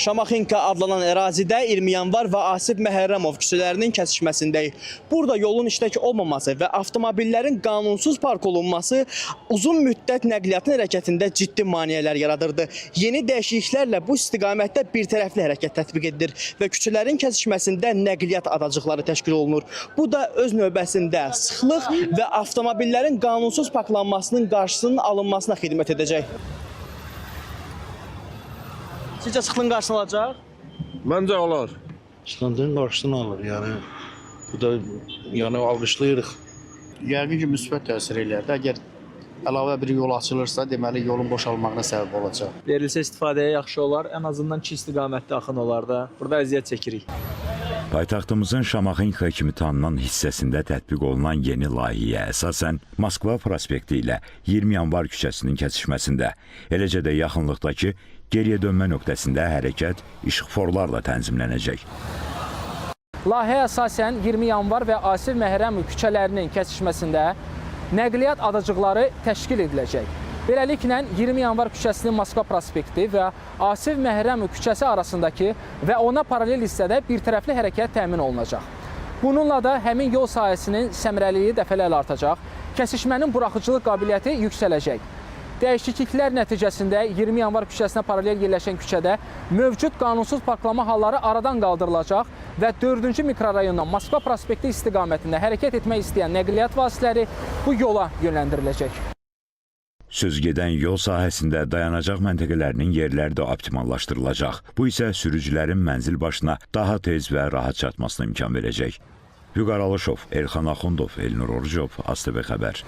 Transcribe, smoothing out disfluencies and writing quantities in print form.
Şamaxınka adlanan ərazidə 20 yanvar və Asif Məhərrəmov küçələrinin kəsişməsindəyik. Burada yolun işlək olmaması və avtomobillərin qanunsuz park olunması uzun müddət nəqliyyatın hərəkətində ciddi maneələr yaradırdı. Yeni dəyişikliklərlə bu istiqamətdə birtərəfli hərəkət tətbiq edilir və küçələrin kəsişməsində nəqliyyat adacıqları təşkil olunur. Bu da öz növbəsində sıxlıq və avtomobillərin qanunsuz parklanmasının qarşısının alınmasına xidmət edəcək. Sizcə sıxlığın qarşısını alacaq? Məncə alar. Sıxıntının qarşısını alır, bu da alqışlayırıq. Yəqin ki, müsbət təsir eləyər. Əgər əlavə bir yol açılırsa, deməli yolun boşalmağına səbəb olacaq. Verilsə istifadəyə yaxşı olar, ən azından 2 istiqamətdə axın olar da. Burada əziyyət çəkirik. Paytaxtımızın Şamaxınka kimi tanınan hissəsində tətbiq olunan yeni layihəyə əsasən Moskva prospekti ilə 20 yanvar küçəsinin kəsişməsində, eləcə də yaxınlıqdakı geriyə dönmə nöqtəsində hərəkət işıqforlarla tənzimlənəcək. Layihəyə əsasən 20 yanvar və Asif Məhərrəmov küçələrinin kəsişməsində nəqliyyat adacıqları təşkil ediləcək. Beləliklə 20 yanvar küçəsinin Moskva prospekti və Asif Məhərrəmov küçəsi arasındakı və ona paralel hissədə birtərəfli hərəkət təmin olunacaq. Bununla da həmin yol sahəsinin səmərəliliyi dəfələrlə artacaq, kəsişmənin buraxıcılıq qabiliyyəti yüksələcək. Dəyişikliklər nəticəsində 20 yanvar küçəsinə paralel yerləşən küçədə mövcud qanunsuz parklama halları aradan qaldırılacaq və 4-cü mikrorayondan Moskva prospekti istiqamətində hərəkət etmək istəyən nəqliyyat vasitələri bu yola yönləndiriləcək. Sözgedən yol sahəsində dayanacaq məntəqələrinin yerləri də optimallaşdırılacaq. Bu isə sürücülərin mənzil başına daha tez və rahat çatmasına imkan verəcək. Vüqar Alışov, Elxan Axundov, Elnur Orucov, ASTV Xəbər.